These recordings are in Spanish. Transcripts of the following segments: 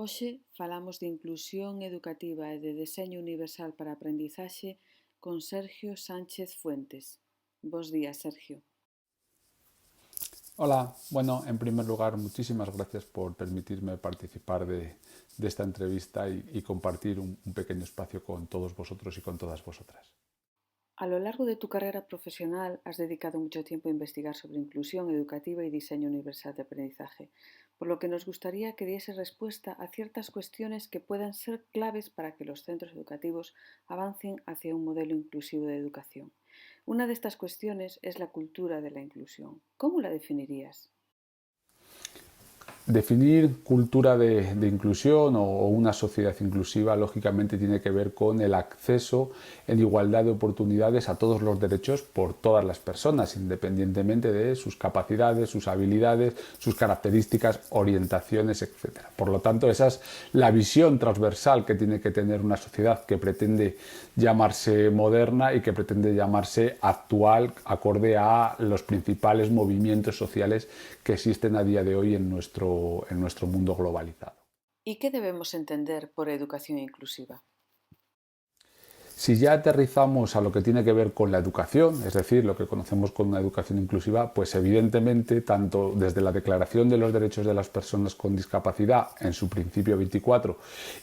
Hoxe falamos de inclusión educativa e de deseño universal para a aprendizaxe con Sergio Sánchez Fuentes. Bos días, Sergio. Hola, bueno, en primer lugar, muchísimas gracias por permitirme participar de esta entrevista y compartir un pequeño espacio con todos vosotros y con todas vosotras. A lo largo de tu carrera profesional has dedicado mucho tiempo a investigar sobre inclusión educativa y diseño universal de aprendizaje, por lo que nos gustaría que diese respuesta a ciertas cuestiones que puedan ser claves para que los centros educativos avancen hacia un modelo inclusivo de educación. Una de estas cuestiones es la cultura de la inclusión. ¿Cómo la definirías? Definir cultura de inclusión o una sociedad inclusiva, lógicamente, tiene que ver con el acceso en igualdad de oportunidades a todos los derechos por todas las personas, independientemente de sus capacidades, sus habilidades, sus características, orientaciones, etc. Por lo tanto, esa es la visión transversal que tiene que tener una sociedad que pretende llamarse moderna y que pretende llamarse actual, acorde a los principales movimientos sociales que existen a día de hoy en nuestro mundo globalizado. ¿Y qué debemos entender por educación inclusiva? Si ya aterrizamos a lo que tiene que ver con la educación, es decir, lo que conocemos como una educación inclusiva, pues evidentemente, tanto desde la Declaración de los Derechos de las Personas con Discapacidad en su principio 24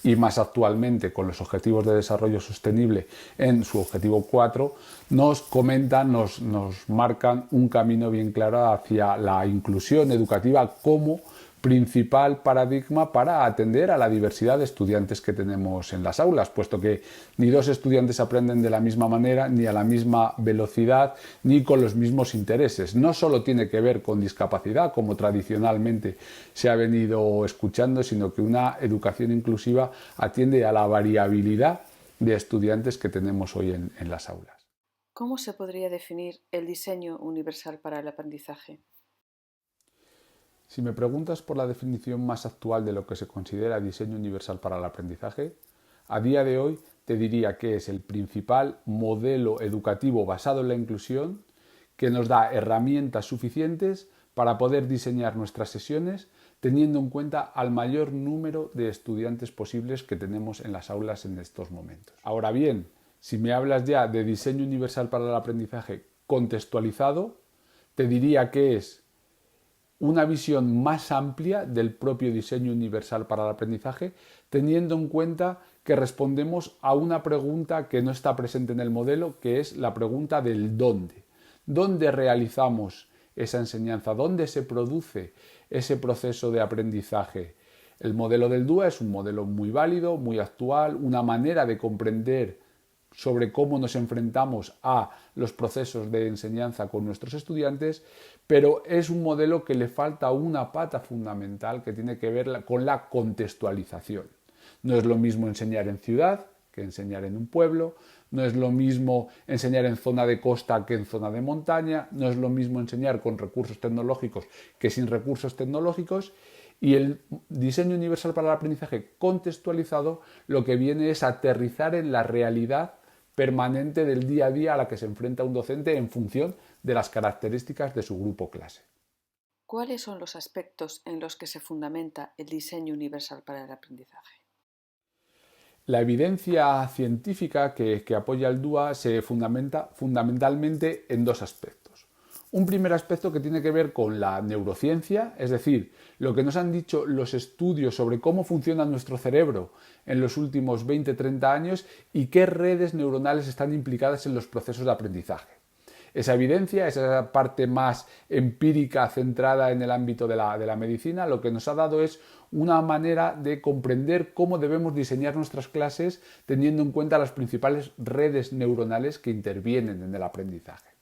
y más actualmente con los Objetivos de Desarrollo Sostenible en su objetivo 4, nos comentan, nos marcan un camino bien claro hacia la inclusión educativa como principal paradigma para atender a la diversidad de estudiantes que tenemos en las aulas, puesto que ni dos estudiantes aprenden de la misma manera, ni a la misma velocidad, ni con los mismos intereses. No solo tiene que ver con discapacidad, como tradicionalmente se ha venido escuchando, sino que una educación inclusiva atiende a la variabilidad de estudiantes que tenemos hoy en las aulas. ¿Cómo se podría definir el diseño universal para el aprendizaje? Si me preguntas por la definición más actual de lo que se considera diseño universal para el aprendizaje, a día de hoy te diría que es el principal modelo educativo basado en la inclusión que nos da herramientas suficientes para poder diseñar nuestras sesiones teniendo en cuenta al mayor número de estudiantes posibles que tenemos en las aulas en estos momentos. Ahora bien, si me hablas ya de diseño universal para el aprendizaje contextualizado, te diría que es una visión más amplia del propio diseño universal para el aprendizaje, teniendo en cuenta que respondemos a una pregunta que no está presente en el modelo, que es la pregunta del dónde. ¿Dónde realizamos esa enseñanza? ¿Dónde se produce ese proceso de aprendizaje? El modelo del DUA es un modelo muy válido, muy actual, una manera de comprender sobre cómo nos enfrentamos a los procesos de enseñanza con nuestros estudiantes, pero es un modelo que le falta una pata fundamental que tiene que ver con la contextualización. No es lo mismo enseñar en ciudad que enseñar en un pueblo, no es lo mismo enseñar en zona de costa que en zona de montaña, no es lo mismo enseñar con recursos tecnológicos que sin recursos tecnológicos, y el diseño universal para el aprendizaje contextualizado lo que viene es aterrizar en la realidad permanente del día a día a la que se enfrenta un docente en función de las características de su grupo clase. ¿Cuáles son los aspectos en los que se fundamenta el diseño universal para el aprendizaje? La evidencia científica que apoya el DUA se fundamenta fundamentalmente en dos aspectos. Un primer aspecto que tiene que ver con la neurociencia, es decir, lo que nos han dicho los estudios sobre cómo funciona nuestro cerebro en los últimos 20-30 años y qué redes neuronales están implicadas en los procesos de aprendizaje. Esa evidencia, esa parte más empírica centrada en el ámbito de la medicina, lo que nos ha dado es una manera de comprender cómo debemos diseñar nuestras clases teniendo en cuenta las principales redes neuronales que intervienen en el aprendizaje.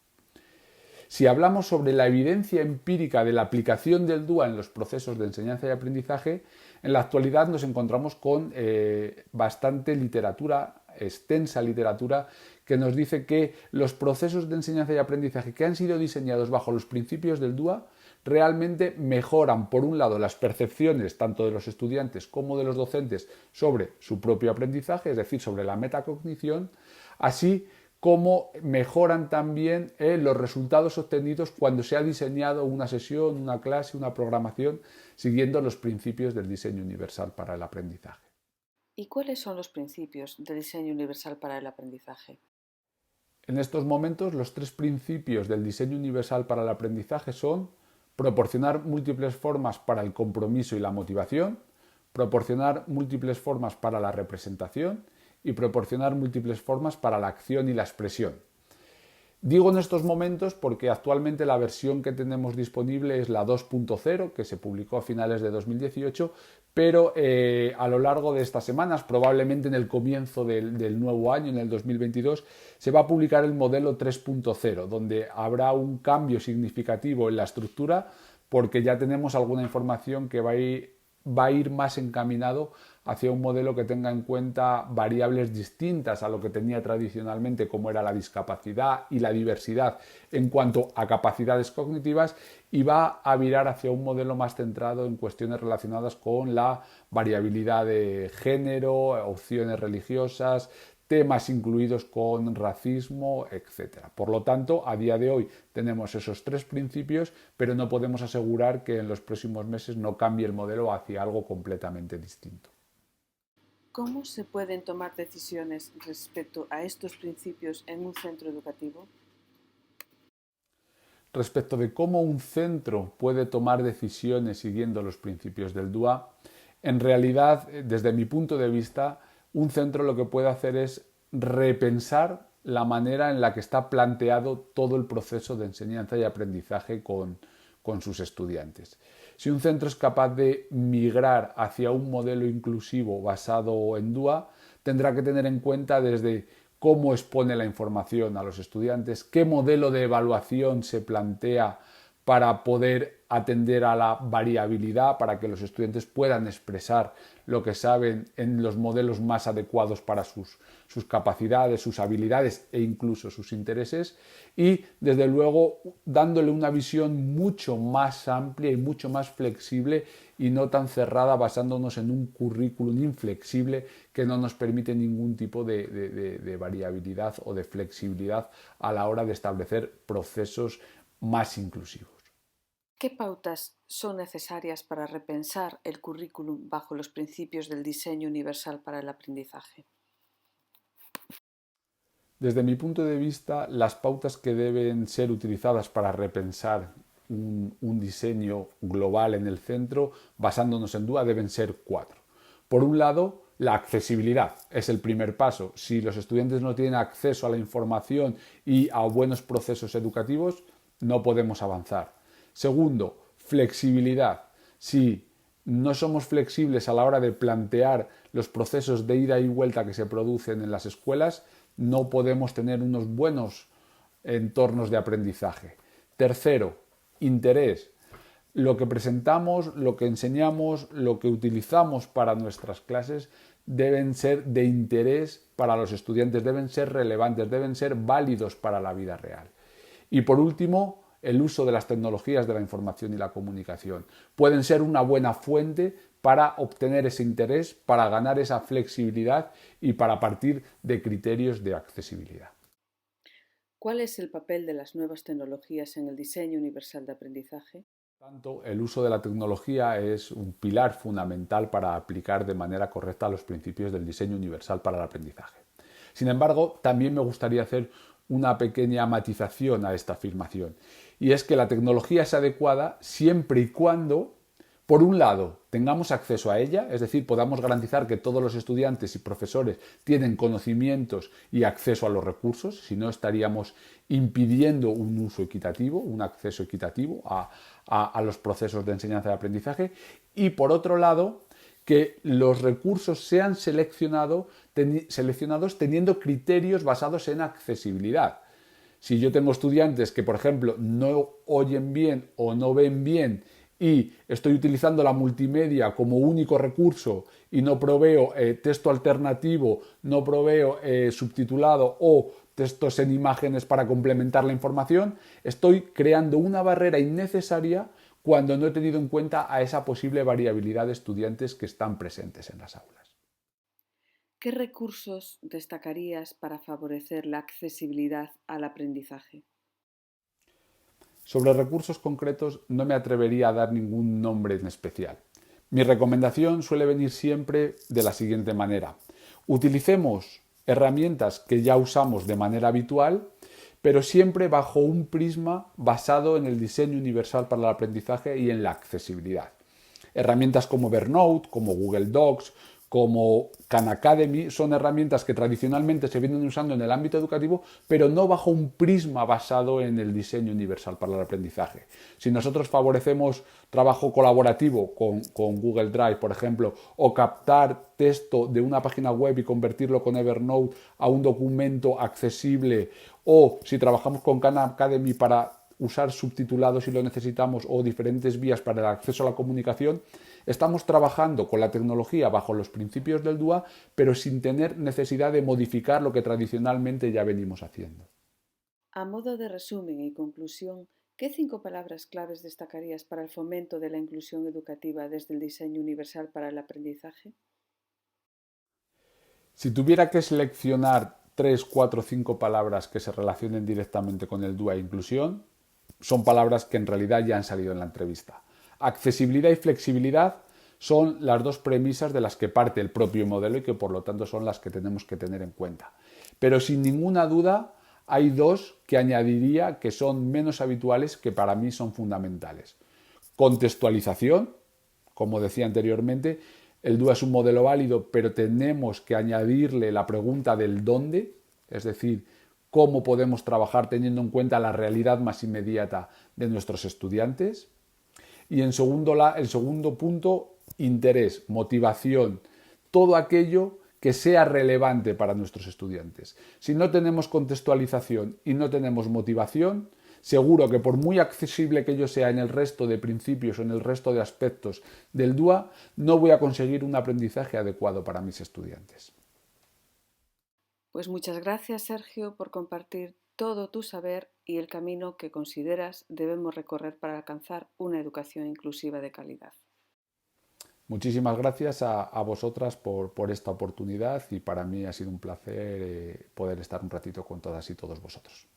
Si hablamos sobre la evidencia empírica de la aplicación del DUA en los procesos de enseñanza y aprendizaje, en la actualidad nos encontramos con bastante literatura, extensa literatura, que nos dice que los procesos de enseñanza y aprendizaje que han sido diseñados bajo los principios del DUA realmente mejoran, por un lado, las percepciones tanto de los estudiantes como de los docentes sobre su propio aprendizaje, es decir, sobre la metacognición, así cómo mejoran también los resultados obtenidos cuando se ha diseñado una sesión, una clase, una programación, siguiendo los principios del diseño universal para el aprendizaje. ¿Y cuáles son los principios del diseño universal para el aprendizaje? En estos momentos, los tres principios del diseño universal para el aprendizaje son proporcionar múltiples formas para el compromiso y la motivación, proporcionar múltiples formas para la representación y proporcionar múltiples formas para la acción y la expresión. Digo en estos momentos porque actualmente la versión que tenemos disponible es la 2.0, que se publicó a finales de 2018, pero a lo largo de estas semanas, probablemente en el comienzo del nuevo año, en el 2022, se va a publicar el modelo 3.0, donde habrá un cambio significativo en la estructura porque ya tenemos alguna información que va a ir más encaminado hacia un modelo que tenga en cuenta variables distintas a lo que tenía tradicionalmente, como era la discapacidad y la diversidad en cuanto a capacidades cognitivas, y va a virar hacia un modelo más centrado en cuestiones relacionadas con la variabilidad de género, opciones religiosas, temas incluidos con racismo, etc. Por lo tanto, a día de hoy tenemos esos tres principios, pero no podemos asegurar que en los próximos meses no cambie el modelo hacia algo completamente distinto. ¿Cómo se pueden tomar decisiones respecto a estos principios en un centro educativo? Respecto de cómo un centro puede tomar decisiones siguiendo los principios del DUA, en realidad, desde mi punto de vista, un centro lo que puede hacer es repensar la manera en la que está planteado todo el proceso de enseñanza y aprendizaje con sus estudiantes. Si un centro es capaz de migrar hacia un modelo inclusivo basado en DUA, tendrá que tener en cuenta desde cómo expone la información a los estudiantes, qué modelo de evaluación se plantea para poder atender a la variabilidad, para que los estudiantes puedan expresar lo que saben en los modelos más adecuados para sus capacidades, sus habilidades e incluso sus intereses, y desde luego dándole una visión mucho más amplia y mucho más flexible y no tan cerrada, basándonos en un currículum inflexible que no nos permite ningún tipo de variabilidad o de flexibilidad a la hora de establecer procesos más inclusivos. ¿Qué pautas son necesarias para repensar el currículum bajo los principios del diseño universal para el aprendizaje? Desde mi punto de vista, las pautas que deben ser utilizadas para repensar un diseño global en el centro, basándonos en DUA, deben ser cuatro. Por un lado, la accesibilidad es el primer paso. Si los estudiantes no tienen acceso a la información y a buenos procesos educativos, no podemos avanzar. Segundo, flexibilidad. Si no somos flexibles a la hora de plantear los procesos de ida y vuelta que se producen en las escuelas, no podemos tener unos buenos entornos de aprendizaje. Tercero, interés. Lo que presentamos, lo que enseñamos, lo que utilizamos para nuestras clases deben ser de interés para los estudiantes, deben ser relevantes, deben ser válidos para la vida real. Y por último, el uso de las tecnologías de la información y la comunicación. Pueden ser una buena fuente para obtener ese interés, para ganar esa flexibilidad y para partir de criterios de accesibilidad. ¿Cuál es el papel de las nuevas tecnologías en el diseño universal de aprendizaje? Tanto, el uso de la tecnología es un pilar fundamental para aplicar de manera correcta los principios del diseño universal para el aprendizaje. Sin embargo, también me gustaría hacer una pequeña matización a esta afirmación, y es que la tecnología es adecuada siempre y cuando, por un lado, tengamos acceso a ella, es decir, podamos garantizar que todos los estudiantes y profesores tienen conocimientos y acceso a los recursos, si no estaríamos impidiendo un uso equitativo, un acceso equitativo a los procesos de enseñanza y aprendizaje, y por otro lado, que los recursos sean seleccionados teniendo criterios basados en accesibilidad. Si yo tengo estudiantes que, por ejemplo, no oyen bien o no ven bien y estoy utilizando la multimedia como único recurso y no proveo texto alternativo, no proveo subtitulado o textos en imágenes para complementar la información, estoy creando una barrera innecesaria cuando no he tenido en cuenta a esa posible variabilidad de estudiantes que están presentes en las aulas. ¿qué recursos destacarías para favorecer la accesibilidad al aprendizaje? Sobre recursos concretos no me atrevería a dar ningún nombre en especial. Mi recomendación suele venir siempre de la siguiente manera. Utilicemos herramientas que ya usamos de manera habitual, pero siempre bajo un prisma basado en el diseño universal para el aprendizaje y en la accesibilidad. Herramientas como Evernote, como Google Docs, como Khan Academy son herramientas que tradicionalmente se vienen usando en el ámbito educativo, pero no bajo un prisma basado en el diseño universal para el aprendizaje. Si nosotros favorecemos trabajo colaborativo con Google Drive, por ejemplo, o captar texto de una página web y convertirlo con Evernote a un documento accesible, o si trabajamos con Khan Academy para usar subtitulados si lo necesitamos o diferentes vías para el acceso a la comunicación, estamos trabajando con la tecnología bajo los principios del DUA, pero sin tener necesidad de modificar lo que tradicionalmente ya venimos haciendo. A modo de resumen y conclusión, ¿qué 5 palabras claves destacarías para el fomento de la inclusión educativa desde el diseño universal para el aprendizaje? Si tuviera que seleccionar 3, 4, 5 palabras que se relacionen directamente con el DUA e inclusión, son palabras que en realidad ya han salido en la entrevista. Accesibilidad y flexibilidad son las dos premisas de las que parte el propio modelo y que por lo tanto son las que tenemos que tener en cuenta. Pero sin ninguna duda hay dos que añadiría que son menos habituales, que para mí son fundamentales. Contextualización, como decía anteriormente, el DUA es un modelo válido, pero tenemos que añadirle la pregunta del dónde, es decir, cómo podemos trabajar teniendo en cuenta la realidad más inmediata de nuestros estudiantes. Y en segundo punto, interés, motivación, todo aquello que sea relevante para nuestros estudiantes. Si no tenemos contextualización y no tenemos motivación, seguro que por muy accesible que yo sea en el resto de principios o en el resto de aspectos del DUA, no voy a conseguir un aprendizaje adecuado para mis estudiantes. Pues muchas gracias, Sergio, por compartir todo tu saber y el camino que consideras debemos recorrer para alcanzar una educación inclusiva de calidad. Muchísimas gracias a vosotras por esta oportunidad y para mí ha sido un placer poder estar un ratito con todas y todos vosotros.